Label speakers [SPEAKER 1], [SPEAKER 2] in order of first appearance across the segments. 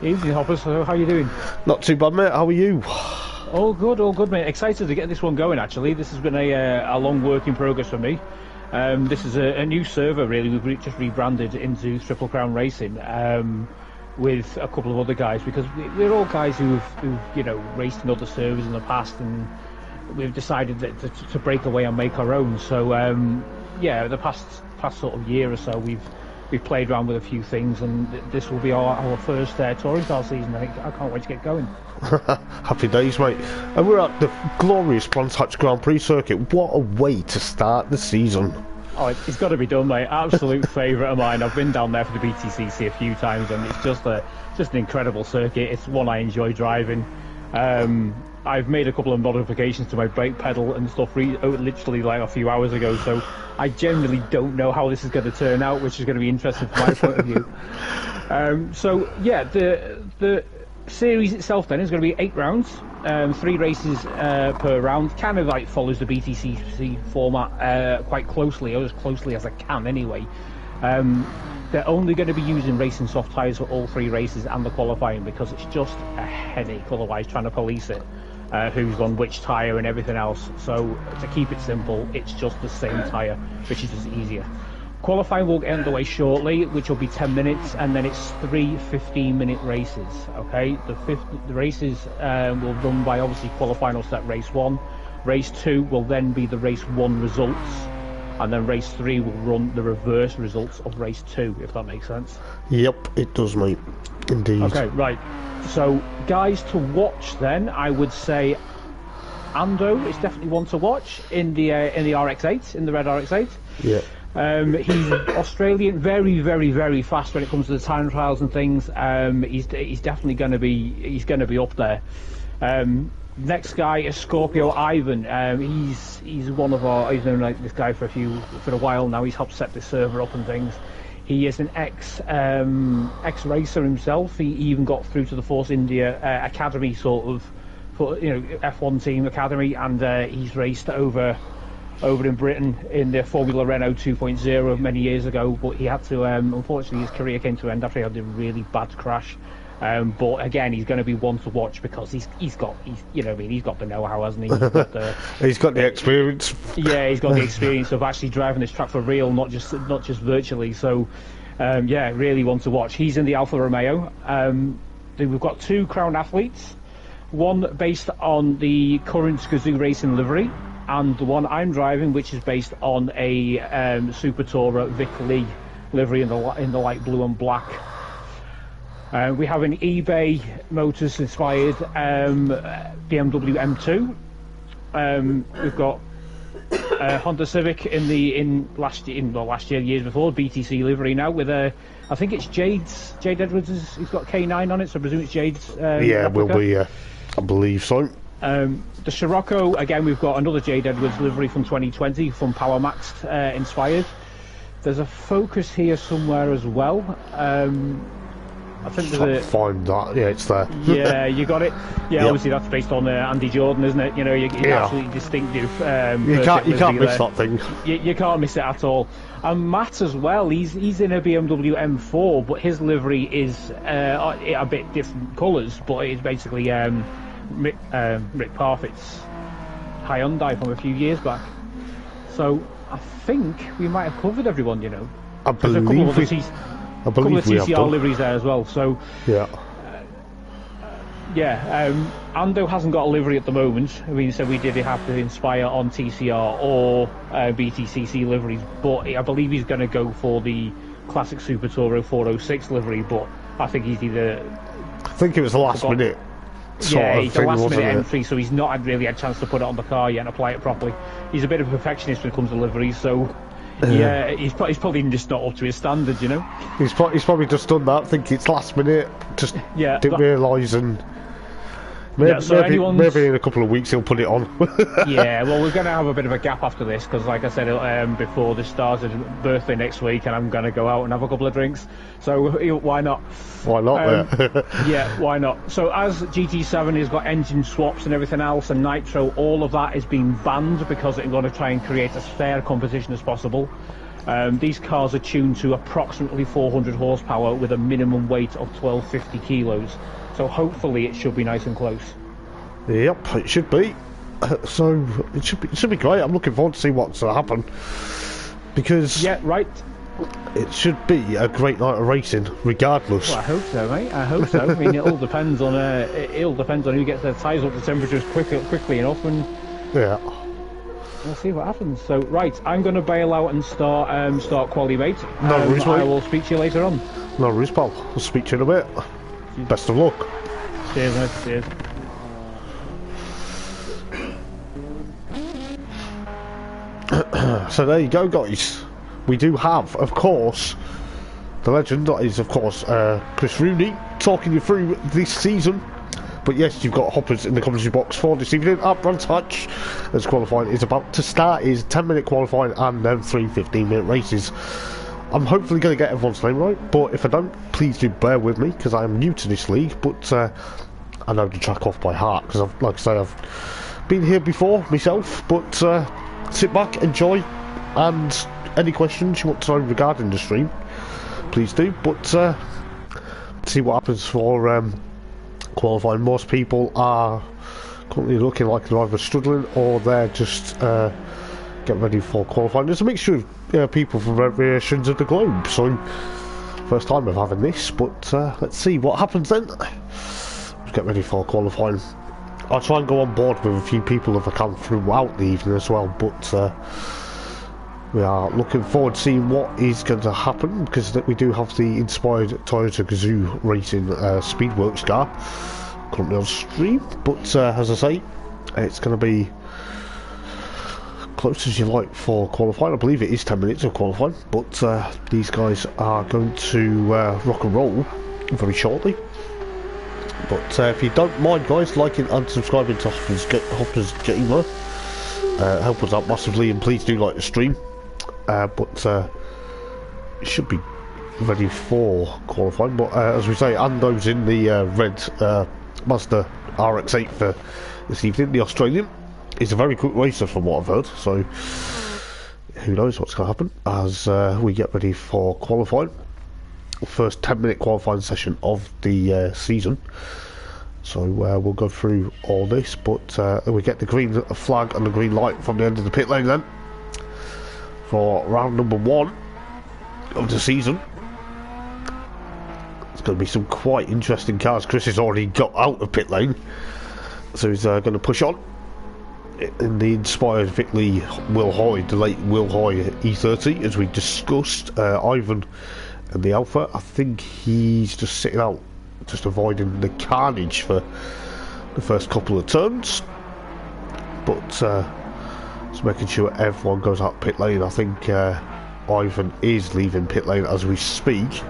[SPEAKER 1] Evening, Hoppers. So, how you doing?
[SPEAKER 2] Not too bad, mate. How are you?
[SPEAKER 1] All good, mate. Excited to get this one going, actually. This has been a long work in progress for me. This is a new server, really. We've just rebranded into Triple Crown Racing with a couple of other guys, because we're all guys who've raced in other servers in the past, and we've decided that to break away and make our own. So, the past sort of year or so, we've played around with a few things, and this will be our first touring car season. I can't wait to get going.
[SPEAKER 2] Happy days, mate. And we're at the glorious Brands Hatch Grand Prix circuit. What a way to start the season.
[SPEAKER 1] Oh, it's got to be done, mate. Absolute favourite of mine. I've been down there for the BTCC a few times, and it's just an incredible circuit. It's one I enjoy driving. I've made a couple of modifications to my brake pedal and stuff literally like a few hours ago, so I generally don't know how this is going to turn out, which is going to be interesting from my point of view. The series itself then is going to be 8 rounds, 3 races per round. Kind of like follows the BTCC format quite closely, or as closely as I can anyway. They're only going to be using racing soft tyres for all 3 races and the qualifying, because it's just a headache otherwise trying to police it. Who's on which tyre and everything else. So to keep it simple, it's just the same tyre, which is just easier. Qualifying will get underway shortly, which will be 10 minutes, and then it's 3 15-minute races. Okay, the races will run by obviously qualifying will set race 1. Race 2 will then be the race 1 results, and then race 3 will run the reverse results of race 2, if that makes sense.
[SPEAKER 2] Yep, it does, mate. Indeed.
[SPEAKER 1] Okay, right. So, guys to watch then, I would say Ando is definitely one to watch in the RX-8, in the red RX-8.
[SPEAKER 2] Yeah.
[SPEAKER 1] He's Australian, very, very, very fast when it comes to the time trials and things. He's definitely going to be up there. Next guy is Scorpio Ivan. He's one of our. He's known like this guy for a while now. He's helped set this server up and things. He is an ex-racer himself. He even got through to the Force India Academy sort of, F1 team academy, and he's raced over in Britain in the Formula Renault 2.0 many years ago. But he had to, unfortunately, his career came to an end after he had a really bad crash. But again, he's going to be one to watch because he's got the know-how, hasn't he?
[SPEAKER 2] He's got the experience.
[SPEAKER 1] Yeah, he's got the experience of actually driving this track for real, not just virtually. So, really one to watch. He's in the Alfa Romeo. We've got 2 crowned athletes, one based on the current Gazoo Racing livery, and the one I'm driving, which is based on a Super Tourer Vic Lee livery in the light blue and black. We have an eBay Motors inspired BMW M2. We've got Honda Civic in last year, years before, BTC livery now with I think it's Jade Edwards. He's got K9 on it, so I presume it's Jade's.
[SPEAKER 2] Yeah, will be. I believe so.
[SPEAKER 1] The Scirocco, again, we've got another Jade Edwards livery from 2020 from Power Max inspired. There's a Focus here somewhere as well. I think there's
[SPEAKER 2] find that. Yeah, it's there.
[SPEAKER 1] Yeah, you got it. Yeah,
[SPEAKER 2] yep.
[SPEAKER 1] Obviously that's based on Andy Jordan, isn't it? It's absolutely distinctive.
[SPEAKER 2] You can't miss that thing.
[SPEAKER 1] You can't miss it at all. And Matt as well. He's in a BMW M4, but his livery is a bit different colours. But it's basically Rick Parfitt's Hyundai from a few years back. So I think we might have covered everyone.
[SPEAKER 2] I believe we have done.
[SPEAKER 1] TCR liveries there as well. So
[SPEAKER 2] yeah.
[SPEAKER 1] Ando hasn't got a livery at the moment. I mean, so we did have to inspire on TCR or BTCC liveries, but I believe he's going to go for the classic Super Tourer 406 livery. But I think he's either.
[SPEAKER 2] I think it was the last minute.
[SPEAKER 1] He's a last minute entry, so he's not really had a chance to put it on the car yet and apply it properly. He's a bit of a perfectionist when it comes to liveries, so. Yeah, he's probably just not up to his standard,
[SPEAKER 2] He's probably just done that, think it's last minute, just didn't realise, and maybe in a couple of weeks he'll put it on.
[SPEAKER 1] Yeah, well, we're going to have a bit of a gap after this, because like I said before this started, birthday next week, and I'm going to go out and have a couple of drinks, so why not?
[SPEAKER 2] Why not?
[SPEAKER 1] Yeah, why not? So as GT7 has got engine swaps and everything else, and Nitro, all of that is being banned because it's going to try and create as fair competition as possible. These cars are tuned to approximately 400 horsepower with a minimum weight of 1250 kilos. So hopefully it should be nice and close.
[SPEAKER 2] Yep, it should be. So it should be great. I'm looking forward to see what's going to happen, because
[SPEAKER 1] Yeah, right.
[SPEAKER 2] it should be a great night of racing, regardless.
[SPEAKER 1] Well, I hope so, mate. I hope so. I mean, it all depends on who gets their tyres up to temperatures quickly enough, and
[SPEAKER 2] Yeah.
[SPEAKER 1] we'll see what happens. So, right, I'm going to bail out and start quali, mate.
[SPEAKER 2] No worries, mate.
[SPEAKER 1] I will speak to you later on.
[SPEAKER 2] No worries, pal. I'll speak to you in a bit. Best of luck.
[SPEAKER 1] Cheers, mate. Cheers.
[SPEAKER 2] So there you go, guys. We do have, of course, the legend that is, of course, Chris Rooney, talking you through this season. But yes, you've got Hoppers in the commentary box for this evening at Brands Hatch, as qualifying is about to start. Is 10-minute qualifying and then 3 15-minute races. I'm hopefully going to get everyone's name right, but if I don't, please do bear with me, because I am new to this league. But I know the track off by heart, because like I say, I've been here before myself. But sit back, enjoy, and any questions you want to know regarding the stream, please do. But see what happens for qualifying. Most people are currently looking like they're either struggling or they're just getting ready for qualifying. There's a mixture of people from variations of the globe, so first time of having this, but let's see what happens then. Let's get ready for qualifying. I'll try and go on board with a few people if I can throughout the evening as well, but we are looking forward to seeing what is going to happen, because we do have the inspired Toyota Gazoo Racing Speedworks car currently on stream. But as I say, it's going to be close as you like for qualifying. I believe it is 10 minutes of qualifying, but these guys are going to rock and roll very shortly. But if you don't mind, guys, liking and subscribing to Hoppers Gamer, help us out massively, and please do like the stream. But it should be ready for qualifying. But as we say, Ando's in the red Mazda RX-8 for this evening. The Australian is a very quick racer from what I've heard, so who knows what's going to happen as we get ready for qualifying. First 10-minute qualifying session of the season. So we'll go through all this, but we get the green flag and the green light from the end of the pit lane then for round number 1 of the season. It's going to be some quite interesting cars. Chris has already got out of pit lane, so he's going to push on in the inspired Vic Lee Will Hoy, the late Will Hoy E30, as we discussed. Ivan and the Alpha, I think he's just sitting out, just avoiding the carnage for the first couple of turns, but just making sure everyone goes out pit lane. I think Ivan is leaving pit lane as we speak.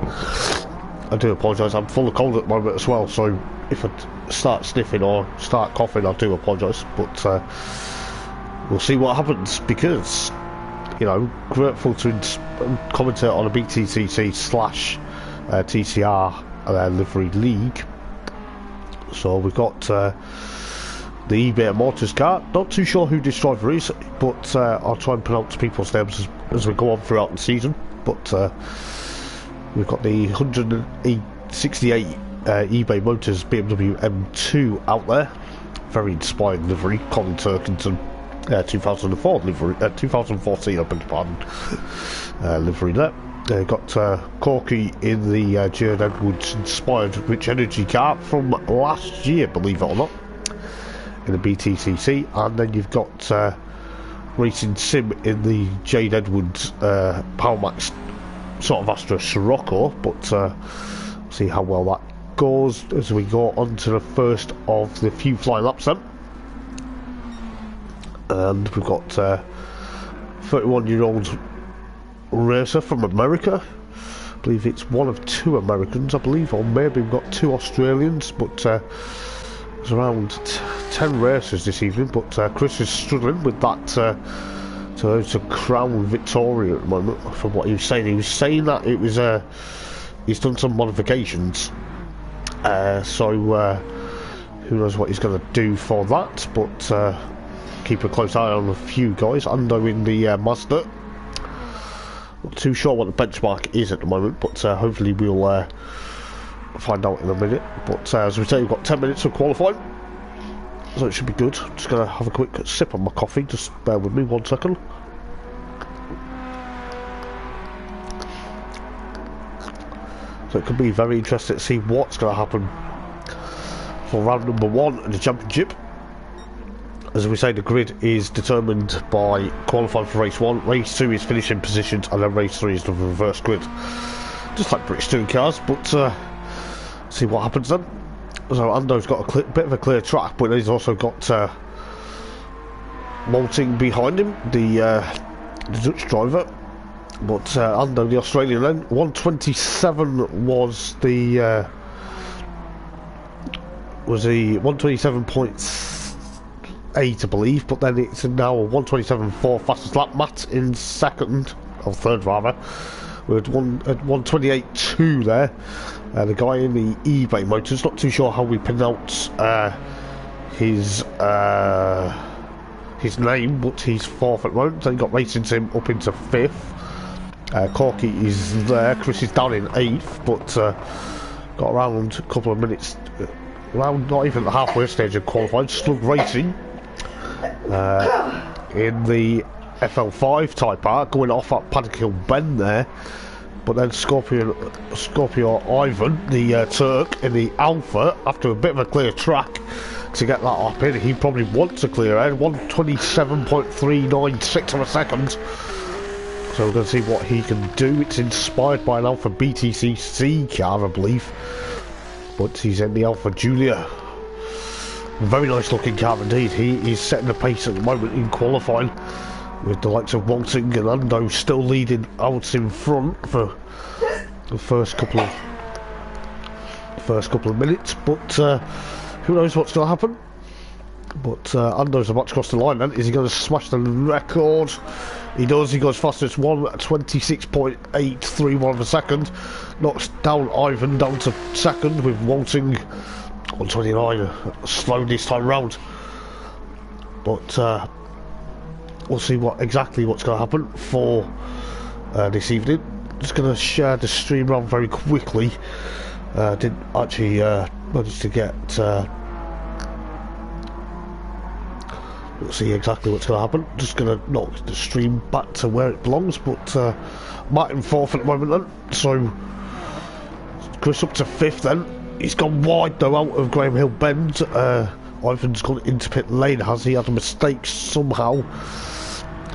[SPEAKER 2] I do apologise, I'm full of cold at the moment as well, so if I start sniffing or start coughing, I do apologise, but we'll see what happens, because, you know, grateful to commentate on a BTCC slash TCR livery league. So we've got the eBay Motors car. Not too sure who this driver is, but I'll try and pronounce people's names as we go on throughout the season. But we've got the 168 eBay Motors BMW M2 out there. Very inspired livery. Colin Turkington 2004 livery, 2014 I beg your pardon, livery there. Got Corky in the Jared Edwards inspired Rich Energy car from last year, believe it or not, in the BTCC. And then you've got Racing Sim in the Jade Edwards Power Max sort of Astra Scirocco, but see how well that goes as we go on to the first of the few flying laps then. And we've got 31-year-old racer from America. I believe it's one of 2 Americans, I believe, or maybe we've got 2 Australians, but there's around 10 racers this evening. But Chris is struggling with that Toyota Crown Victoria at the moment, from what he was saying. He was saying that it was he's done some modifications, so who knows what he's going to do for that, but keep a close eye on a few guys. Ando in the Mazda, Not too sure what the benchmark is at the moment, but hopefully we'll find out in a minute. But as we say, we've got 10 minutes of qualifying, so it should be good. Just going to have a quick sip on my coffee, just bear with me 1 second. So it could be very interesting to see what's going to happen for round number 1 in the championship. As we say, the grid is determined by qualifying for race 1, race 2 is finishing positions, and then race 3 is the reverse grid. Just like British touring cars, but see what happens then. So Ando's got a bit of a clear track, but he's also got Molting behind him, the Dutch driver. But Ando, the Australian, then 127 was the 127.8, I believe, but then it's now a 127.4 fastest lap. Matt in second, or third rather, with 128.2 there. The guy in the eBay Motors, not too sure how we pronounce his name, but he's fourth at the moment. Then got Racing Sim up into fifth. Corky is there. Chris is down in eighth, but got around a couple of minutes, around not even the halfway stage of qualifying. Slug Racing in the FL5 Type R, going off at Paddock Hill Bend there. But then Scorpio Ivan, the Turk, in the Alpha, after a bit of a clear track to get that up in, he probably wants a clear air. 127.396 of a second. So we're going to see what he can do. It's inspired by an Alpha BTCC car, I believe. But he's in the Alpha Julia. Very nice looking car indeed. He is setting the pace at the moment in qualifying, with the likes of Walting and Ando still leading out in front for the first couple of minutes. But who knows what's going to happen. But Ando's about to cross the line then. Is he going to smash the record? He does. He goes fastest, 126.831 of a second. Knocks down Ivan down to second, with Walting 129, slow this time round. But we'll see exactly what's going to happen for this evening. Just going to share the stream around very quickly. Didn't actually manage to get. We'll see exactly what's going to happen. Just going to knock the stream back to where it belongs. But Martin fourth at the moment then. So Chris up to fifth then. He's gone wide though out of Graham Hill Bend. Ivan's gone into pit lane. Has he had a mistake somehow?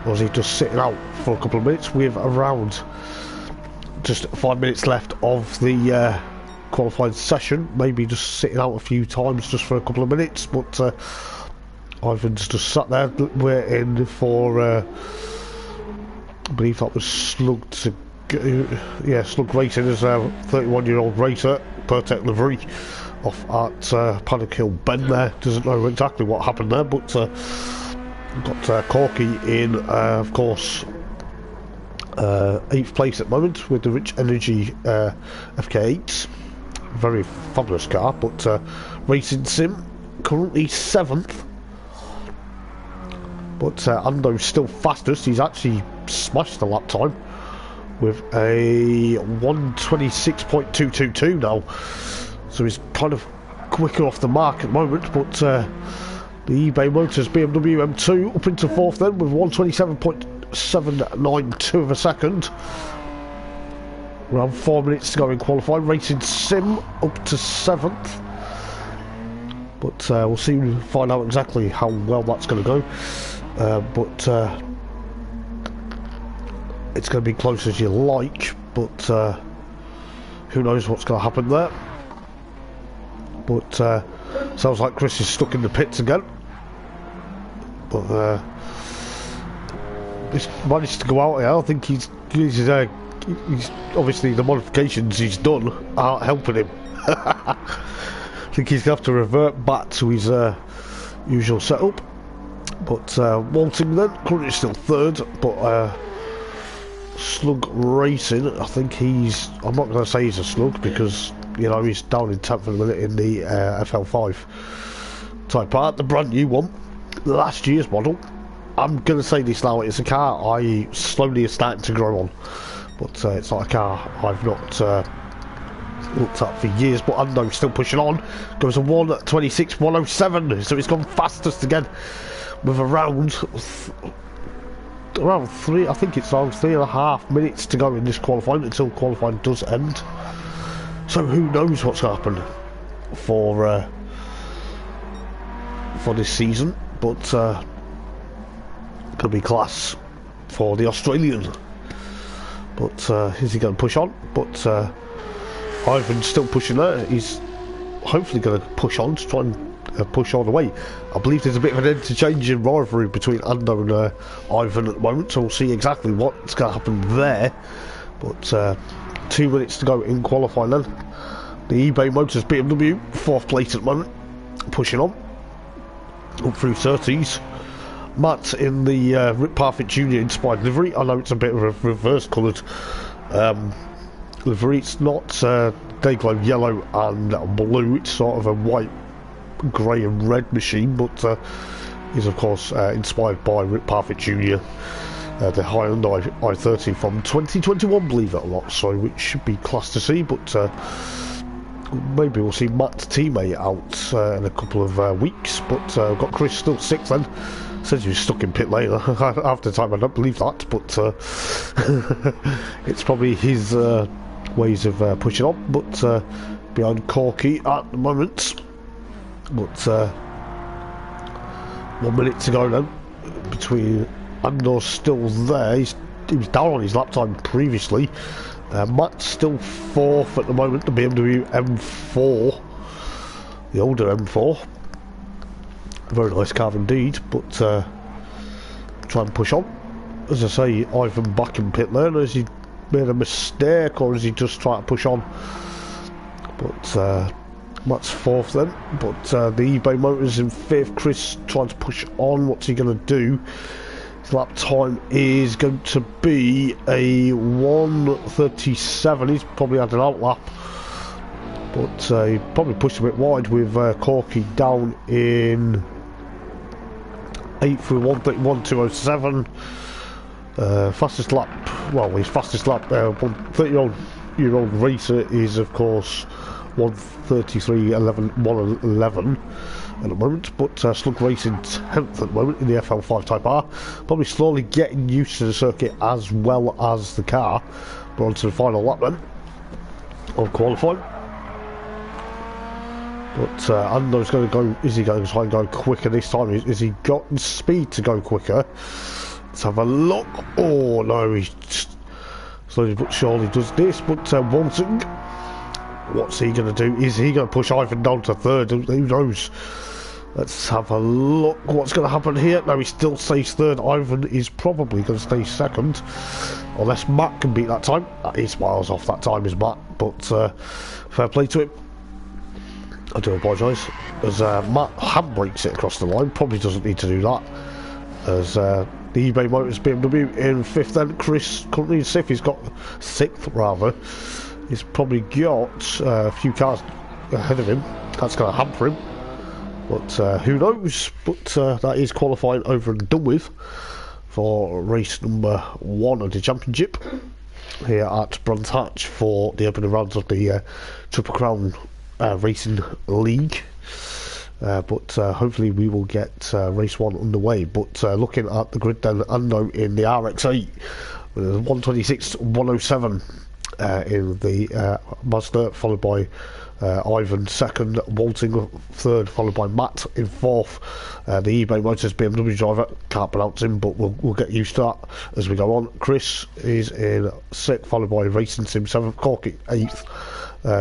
[SPEAKER 2] Or is he just sitting out for a couple of minutes? We have around just 5 minutes left of the qualifying session. Maybe just sitting out a few times just for a couple of minutes. But Ivan's just sat there waiting for, I believe that was Slug to go. Yeah, Slug Racing is a 31-year-old racer, Pertec livery, off at Paddock Hill Bend there. Doesn't know exactly what happened there, but got Corky in, of course, 8th place at the moment with the Rich Energy FK8. Very fabulous car, but Racing Sim currently 7th. But Ando's still fastest. He's actually smashed the lap time with a 126.222 now. So he's kind of quicker off the mark at the moment. But the eBay Motors BMW M2 up into 4th then with 127.792 of a second. Around 4 minutes to go in qualifying. Racing Sim up to 7th. But we'll soon find out exactly how well that's going to go. But it's going to be close as you like, but who knows what's going to happen there. But sounds like Chris is stuck in the pits again. But he's managed to go out here. I think he's obviously the modifications he's done aren't helping him. I think he's going to have to revert back to his usual setup. But Walting then, currently still 3rd, but Slug Racing, I think I'm not going to say he's a slug because, you know, he's down in 10th for the minute in the FL5 Type R, the brand new one, last year's model. I'm going to say this now, it's a car I slowly are starting to grow on. but it's like a car I've not looked at for years. But Unknown's still pushing on, goes a 1:26.107, so it's gone fastest again with around 3, I think it's around 3.5 minutes to go in this qualifying until qualifying does end. So who knows what's going to happen for this season, but could be class for the Australian. But is he going to push on? But Ivan's still pushing there. He's hopefully going to push on to try and push all the way. I believe there's a bit of an interchanging rivalry between Unknown and Ivan at the moment, so we'll see exactly what's going to happen there. But 2 minutes to go in qualifying then. The eBay Motors BMW, 4th place at the moment, pushing on up through 30s. Matt in the Rick Parfitt Jr. inspired livery. I know it's a bit of a reverse coloured livery. It's not Dayglow yellow and blue, it's sort of a white, grey and red machine, but is of course inspired by Rick Parfitt Jr. The Hyundai i30 from 2021, believe it or not, so which should be class to see. But maybe we'll see Matt's teammate out in a couple of weeks. But we've got Chris still 6th then. Says he was stuck in pit lane. After the time, I don't believe that, but it's probably his ways of pushing on. But behind Corky at the moment. But 1 minute to go then. Between Andor's still there. He was down on his lap time previously. Matt's still 4th at the moment. The BMW M4, the older M4. Very nice car indeed, but try and push on. As I say, Ivan back in pit lane. Has he made a mistake, or is he just trying to push on? But Matt's 4th then. But the eBay Motors in 5th. Chris trying to push on. What's he going to do? His lap time is going to be a 1:37. He's probably had an outlap. But he probably pushed a bit wide with Corky down in 8th through 1:31.207. Fastest lap, well, his fastest lap, 30-year-old racer is of course 1:33.111 at the moment, but Slug Racing 10th at the moment in the FL5 Type R, probably slowly getting used to the circuit as well as the car. But on to the final lap then of qualifying. But Ando's going to go. Is he going to try and go quicker this time? Is he got speed to go quicker? Let's have a look. Oh no, he's slowly but surely does this. But Walton, what's he going to do? Is he going to push Ivan down to 3rd? Who knows? Let's have a look. What's going to happen here? No, he still stays 3rd. Ivan is probably going to stay 2nd, unless Matt can beat that time. He's miles off that time, is Matt. But fair play to him. I do apologise, as Matt handbrakes it across the line. Probably doesn't need to do that, as the eBay Motors BMW in 5th then. Chris currently in 6th. He's got 6th rather. He's probably got a few cars ahead of him. That's going to hamper him, but who knows. But that is qualifying over and done with for race number 1 of the championship here at Brands Hatch for the opening rounds of the Triple Crown Racing League. But hopefully we will get race 1 underway. But looking at the grid then, Ando in the RX8 with a 1:26.107 in the Mazda, followed by Ivan 2nd, Walting 3rd, followed by Matt in 4th. The eBay Motors BMW driver, can't pronounce him, but we'll get used to that as we go on. Chris is in 6th, followed by Racing Sim 7th, Corky 8th.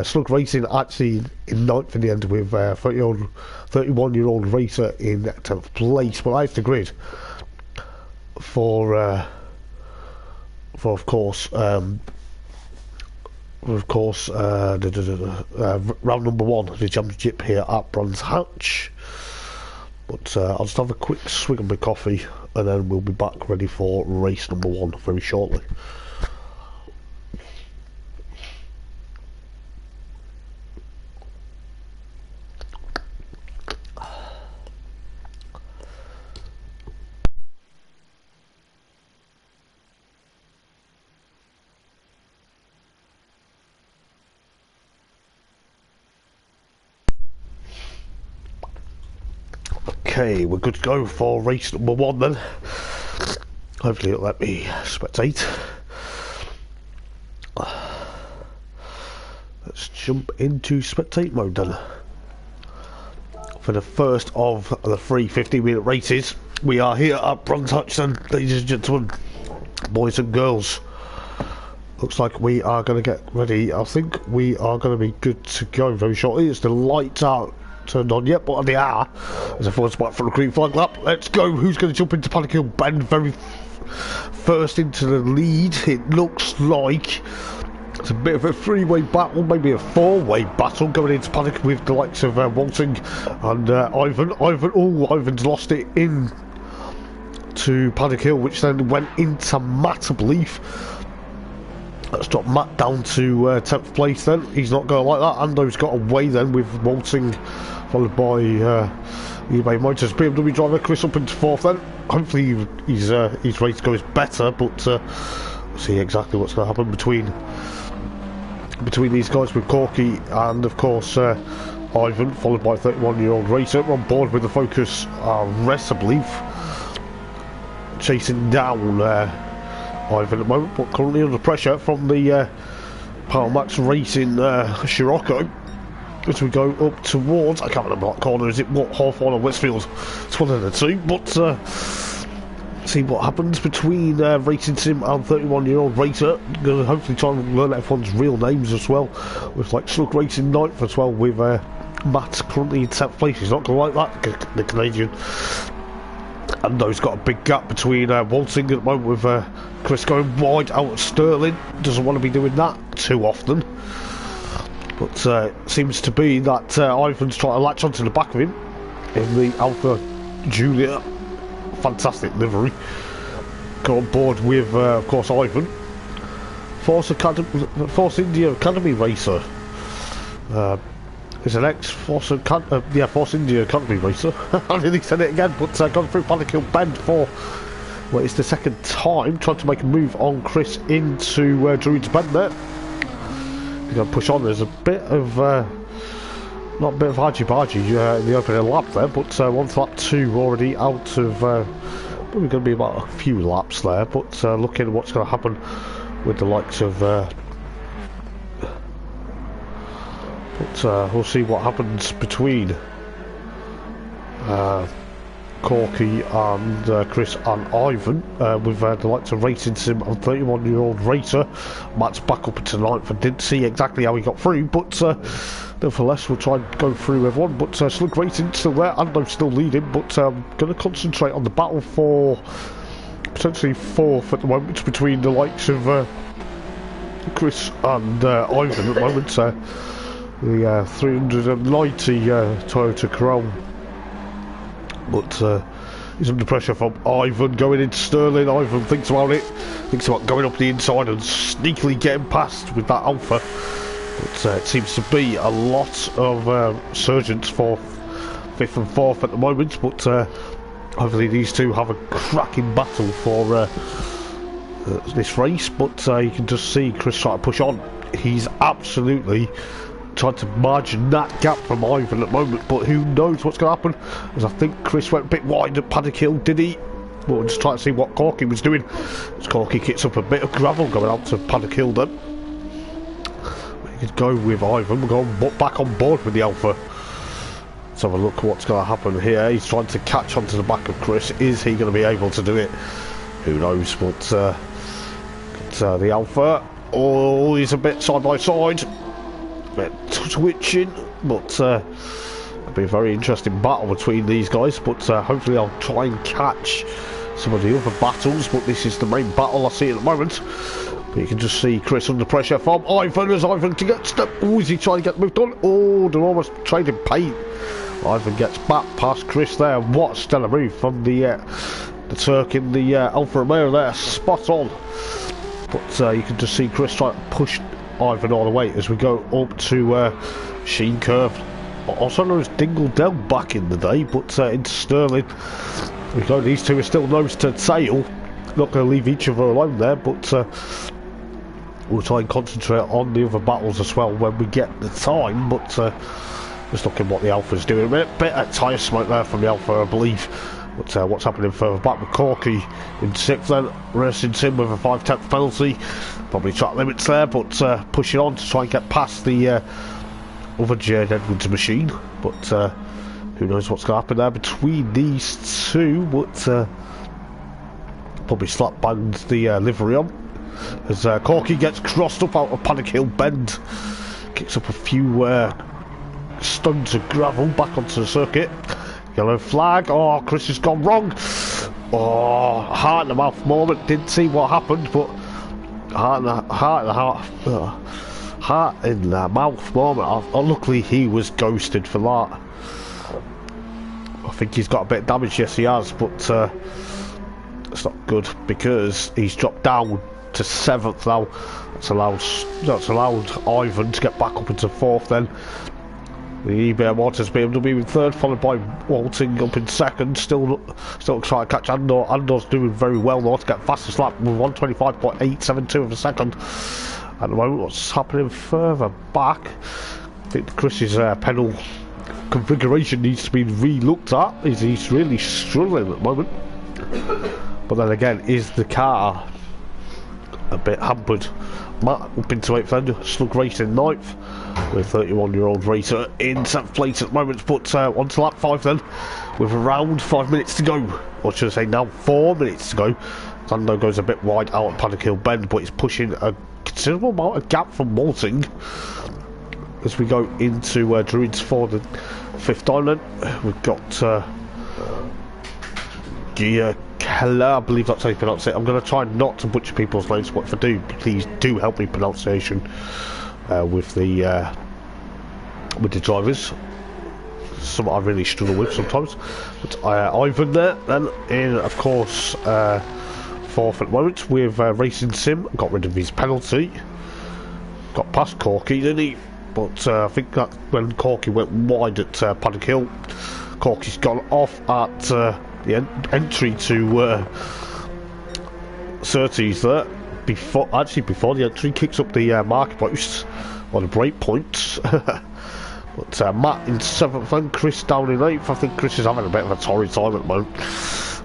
[SPEAKER 2] Slug Racing actually in 9th in the end, with 31-year-old racer in 10th place. But that's the grid for of course round number 1 of the championship here at Brands Hatch. But I'll just have a quick swig of my coffee and then we'll be back ready for race number 1 very shortly. Okay, we're good to go for race number 1 then. Hopefully it'll let me spectate. Let's jump into spectate mode then. For the first of the 3 15-minute races, we are here at Brands Hatch, ladies and gentlemen, boys and girls. Looks like we are going to get ready. I think we are going to be good to go very shortly. It's the lights aren't turned on yet, but they are. There's a first spot for the green flag lap. Let's go. Who's going to jump into Paddock Hill Bend very first into the lead? It looks like it's a bit of a 3-way battle, maybe a 4-way battle going into Paddock with the likes of Walting and Ivan. Ivan's lost it in to Paddock Hill, which then went into Matt, I believe. Let's drop Matt down to 10th place then. He's not going to like that. Ando's got away then with Walting, followed by eBay Motors. BMW driver Chris up into 4th then. Hopefully his race goes better, but we'll see exactly what's going to happen between these guys with Corky and of course Ivan, followed by 31-year-old racer. We're on board with the Focus RS, I believe, chasing down Ivan at the moment, but currently under pressure from the Power Max Racing Scirocco as we go up towards, I can't remember what corner, is it what, Hawthorne or Westfield? It's one of the two, but see what happens between Racing Sim and 31-year-old racer. Gonna hopefully try and learn everyone's real names as well, with like Slug Racing 9th as well, with Matt currently in 10th place. He's not going to like that, the Canadian. Ando's got a big gap between Walting at the moment, with Chris going wide out of Sterling. Doesn't want to be doing that too often, but seems to be that Ivan's trying to latch onto the back of him in the Alpha Julia. Fantastic livery. Got on board with of course Ivan, Force India Academy racer. Is an ex-Force India Academy racer. I nearly said it again, but gone through Paddock Hill Bend for, well, it's the second time, trying to make a move on Chris into Druids Bend there. He's going to push on. There's a bit of, not a bit of argy-bargy in the opening lap there, but 1 lap 2 already out of, probably going to be about a few laps there, but looking at what's going to happen with the likes of, but we'll see what happens between Corky and Chris and Ivan, with the likes of Racing Sim and 31-year-old racer. Matt's back up into 9th and didn't see exactly how he got through, but nevertheless we'll try and go through everyone. But Slug Racing still there, and I'm still leading, but I'm going to concentrate on the battle for potentially 4th at the moment between the likes of Chris and Ivan at the moment. The 390 Toyota Corolla, but he's under pressure from Ivan going into Sterling. Ivan thinks about it, thinks about going up the inside and sneakily getting past with that Alpha, but it seems to be a lot of surgents for 5th and 4th at the moment, but hopefully these two have a cracking battle for this race. But you can just see Chris trying to push on. He's absolutely trying to margin that gap from Ivan at the moment, but who knows what's going to happen, as I think Chris went a bit wide at Paddock Hill, did he? Well, we'll just try to see what Corky was doing, as Corky kicks up a bit of gravel going out to Paddock Hill then. We could go with Ivan. We're going back on board with the Alpha. Let's have a look at what's going to happen here. He's trying to catch onto the back of Chris. Is he going to be able to do it? Who knows, but the Alpha, oh, he's a bit side by side, bit twitching, but it'll be a very interesting battle between these guys. But hopefully I'll try and catch some of the other battles, but this is the main battle I see at the moment. But you can just see Chris under pressure from Ivan, as Ivan to get stuck. Oh, is he trying to get moved on? Oh, they're almost trading paint. Ivan gets back past Chris there. What a stellar move from the Turk in the Alfa Romeo there, spot on. But you can just see Chris trying to push Ivan all the way as we go up to Sheen Curve, also known as Dingle Dell back in the day, but into Sterling we go. These two are still nose to tail, not going to leave each other alone there, but we'll try and concentrate on the other battles as well when we get the time. But Just looking what the Alpha's doing. A bit of tyre smoke there from the Alpha, I believe. But what's happening further back with Corky in 6th then, Racing Sim with a 5/10 penalty. Probably track limits there, but pushing on to try and get past the other Jade Edwards machine. But who knows what's going to happen there between these two. But probably slap banged the livery on. As Corky gets crossed up out of Paddock Hill Bend. Kicks up a few stones of gravel back onto the circuit. Yellow flag. Oh, Chris has gone wrong. Oh, heart in the mouth moment. Didn't see what happened, but heart in the mouth moment. Luckily, he was ghosted for that. I think he's got a bit of damage. Yes, he has, but it's not good because he's dropped down to 7th now. That's allowed Ivan to get back up into 4th then. The eBay Motors BMW in 3rd, followed by Walting up in 2nd. Still trying to catch Andor. Andor's doing very well though to get fastest lap with 125.872 of a second. At the moment, what's happening further back? I think Chris's pedal configuration needs to be re-looked at. He's really struggling at the moment. But then again, is the car a bit hampered? Matt up into 8th then, Slug Racing 9th, with 31-year-old racer in 7th place at the moment. But on to lap 5 then, with around 5 minutes to go, or should I say now 4 minutes to go. Zando goes a bit wide out at Paddock Hill Bend, but he's pushing a considerable amount of gap from Walting. As we go into Druids for the 5th time then, we've got Gia Keller, I believe that's how you pronounce it. I'm going to try not to butcher people's names, but if I do, please do help me pronunciation with the drivers. Something I really struggle with sometimes. But Ivan there, then in of course 4th at the moment with Racing Sim. Got rid of his penalty. Got past Corky, didn't he? But I think that when Corky went wide at Paddock Hill, Corky's gone off at the entry to Surtees there. Before the entry, kicks up the marker posts or the break points. But Matt in 7th and Chris down in 8th. I think Chris is having a bit of a torrid time at the moment.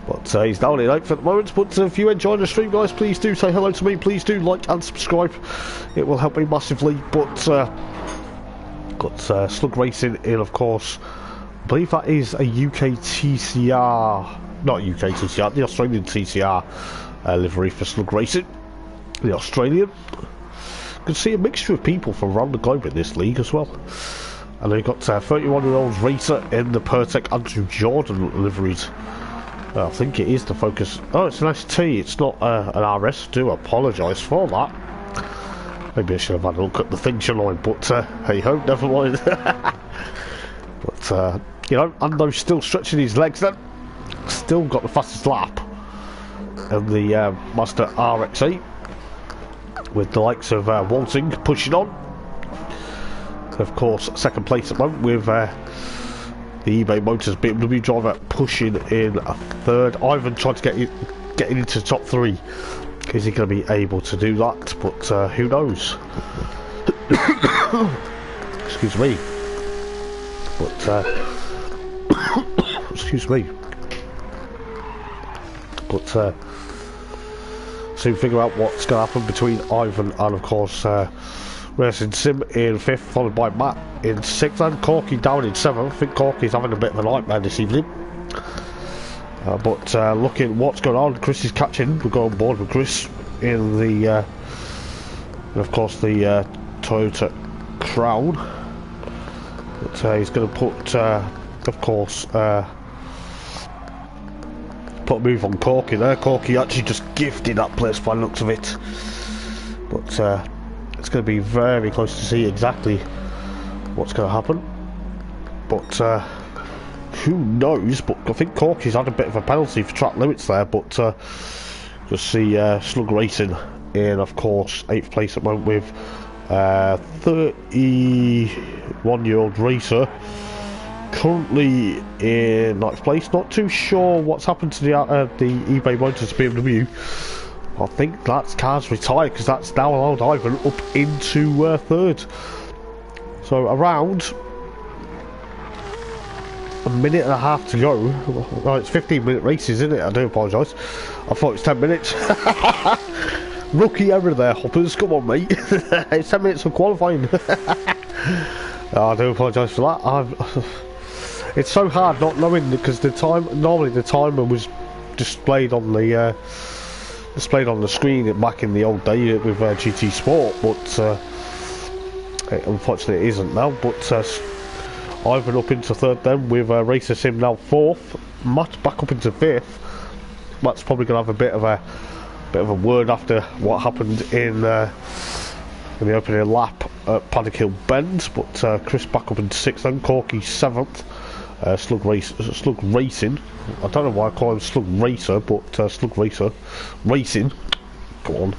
[SPEAKER 2] But he's down in 8th at the moment. But if you enjoy the stream, guys, please do say hello to me. Please do like and subscribe. It will help me massively. But got Slug Racing in, of course. I believe that is a UK TCR, not UK TCR, the Australian TCR livery for Slug Racing. The Australian. You can see a mixture of people from around the globe in this league as well. And then you've got 31-year-old racer in the Pertec Andrew Jordan liveries. I think it is the Focus. Oh, it's an ST, it's not an RS. I do apologise for that. Maybe I should have had a look at the thing, shouldn't I? But hey ho, never mind. But you know, Ando's still stretching his legs then. Still got the fastest lap of the Mazda RX-8, with the likes of Walting pushing on. Of course, 2nd place at the moment with the eBay Motors BMW driver pushing in a 3rd. Ivan tried to get into the top 3. Is he going to be able to do that? But who knows? Excuse me. But excuse me. But soon figure out what's going to happen between Ivan and, of course, Racing Sim in 5th, followed by Matt in 6th, and Corky down in 7th. I think Corky's having a bit of a nightmare this evening. But looking what's going on, Chris is catching. We'll go on board with Chris in the, of course, the Toyota Crown. But he's going to put, of course, put a move on Corky there. Corky actually just gifted that place by the looks of it. But it's going to be very close to see exactly what's going to happen. But who knows? But I think Corky's had a bit of a penalty for track limits there. But just see Slug Racing in, of course, 8th place at the moment with 31-year-old racer currently in 9th place. Not too sure what's happened to the eBay Motors BMW. I think that car's retired because that's now allowed Ivan up into 3rd. So around a minute and a half to go. Oh, it's 15-minute races, isn't it? I do apologise. I thought it was 10 minutes. Rookie error there, Hoppers. Come on, mate. It's 10 minutes of qualifying. Oh, I do apologise for that. It's so hard not knowing because normally the timer was displayed on the screen back in the old day with GT Sport, but unfortunately it isn't now. But Ivan up into third then with Racer Sim now fourth. Matt back up into fifth. Matt's probably going to have a bit of a word after what happened in the opening lap at Paddock Hill Bend. But Chris back up into sixth then. Corky seventh. Slug Racing. I don't know why I call him Slug Racer, but Slug Racer Racing. Go on.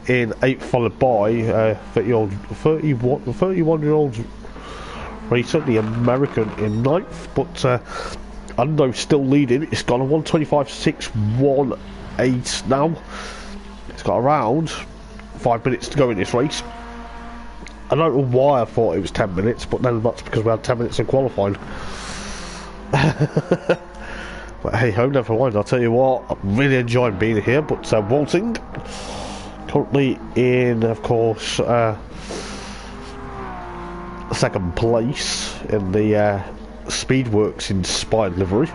[SPEAKER 2] In eighth, followed by 31-year-old Racer, the American, in ninth. But Ando still leading. It's got a 1:25.618 now. It's got around 5 minutes to go in this race. I don't know why I thought it was 10 minutes, but then that's because we had 10 minutes of qualifying. But hey ho, never mind. I'll tell you what, I'm really enjoying being here. But Walting, currently in, of course, second place in the Speedworks inspired livery.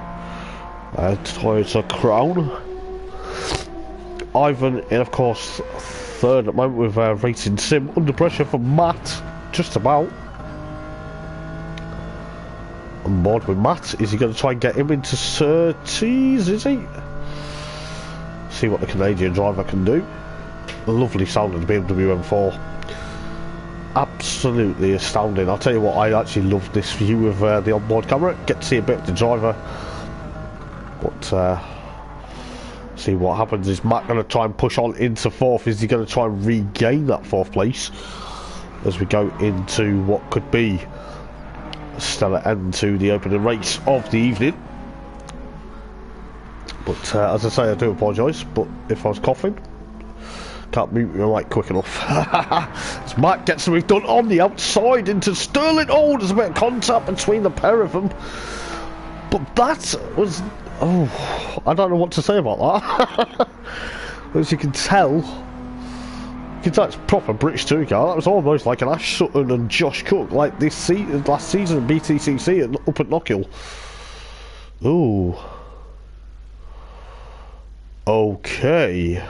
[SPEAKER 2] Toyota Crown. Ivan in, of course, third at the moment with Racing Sim. Under pressure from Matt, just about. On board with Matt. Is he going to try and get him into Surtees, is he? See what the Canadian driver can do. Lovely sounding BMW M4. Absolutely astounding. I'll tell you what, I actually love this view of the onboard camera. Get to see a bit of the driver. But see what happens. Is Matt going to try and push on into fourth? Is he going to try and regain that fourth place as we go into what could be a stellar end to the opening race of the evening? But as I say, I do apologise, but if I was coughing, can't mute my mic quick enough. As Matt gets something done on the outside into Sterling. Oh, there's a bit of contact between the pair of them. But that was... oh, I don't know what to say about that. As you can tell, it's proper British touring car. That was almost like an Ash Sutton and Josh Cook, like this last season at BTCC up at Knockhill. Ooh. Okay.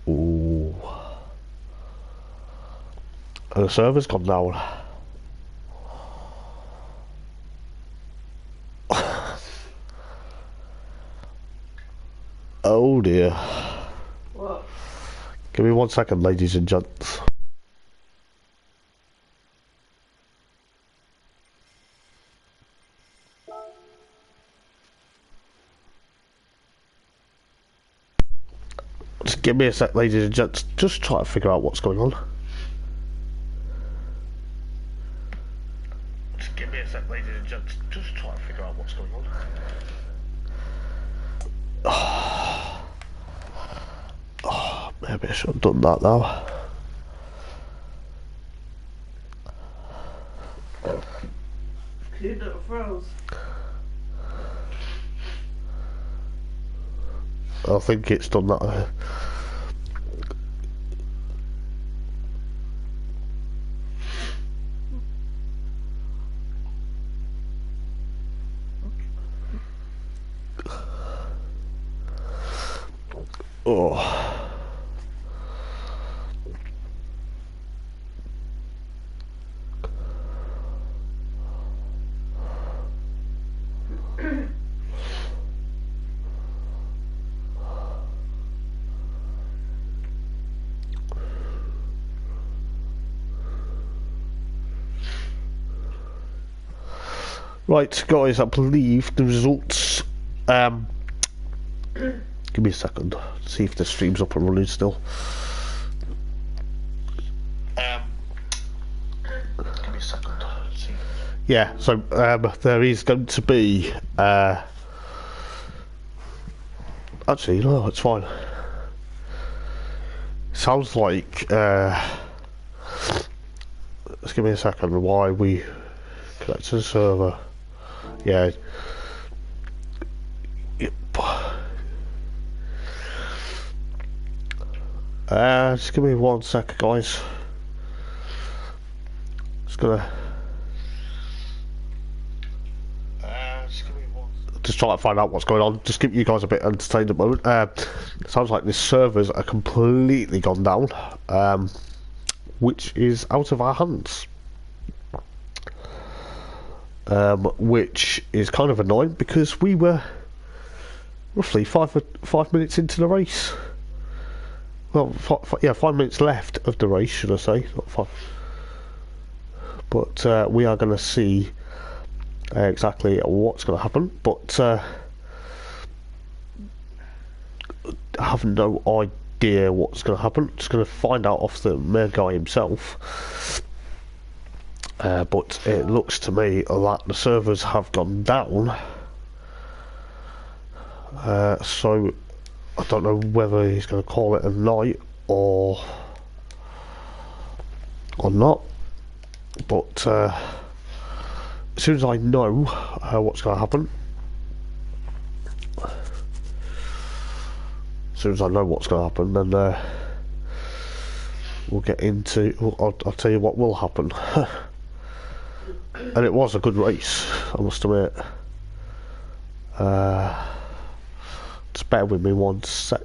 [SPEAKER 2] Ooh. And the server's gone down. Oh dear.
[SPEAKER 3] What?
[SPEAKER 2] Give me 1 second, ladies and gents. Just give me a sec, ladies and gents. Just try to figure out what's going on. Just give me a sec, ladies and gents. Just try to figure out what's going on. Oh, maybe I should have done that now.
[SPEAKER 3] You little froze.
[SPEAKER 2] I think it's done that. Oh. Right, guys, I believe the results. Give me a second. See if the stream's up and running still. Give me a second. See. Yeah, so there is going to be. Actually, no, it's fine. Sounds like. Let's give me a second. Why we connect to the server? Yeah. Yep. Just give me 1 sec, guys. Just gonna. Just try to find out what's going on. Just keep you guys a bit entertained at the moment. Sounds like this servers are completely gone down, which is out of our hands. Which is kind of annoying because we were roughly five minutes into the race. Well, 5 minutes left of the race, should I say? Not 5. But we are going to see exactly what's going to happen. But I have no idea what's going to happen. Just going to find out off the main guy himself. But it looks to me that the servers have gone down. So I don't know whether he's going to call it a night or not. But as soon as I know what's going to happen, then we'll get into. I'll tell you what will happen. And it was a good race, I must admit. Just bear with me 1 sec.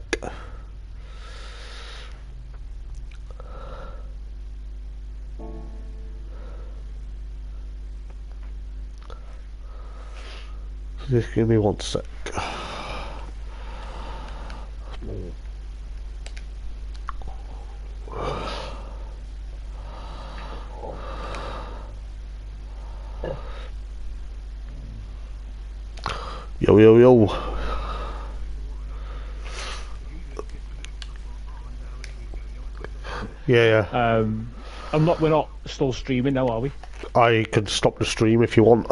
[SPEAKER 2] Just give me 1 sec. Yo, yo, yo. Yeah.
[SPEAKER 1] We're not still streaming now, are we?
[SPEAKER 2] I can stop the stream if you want.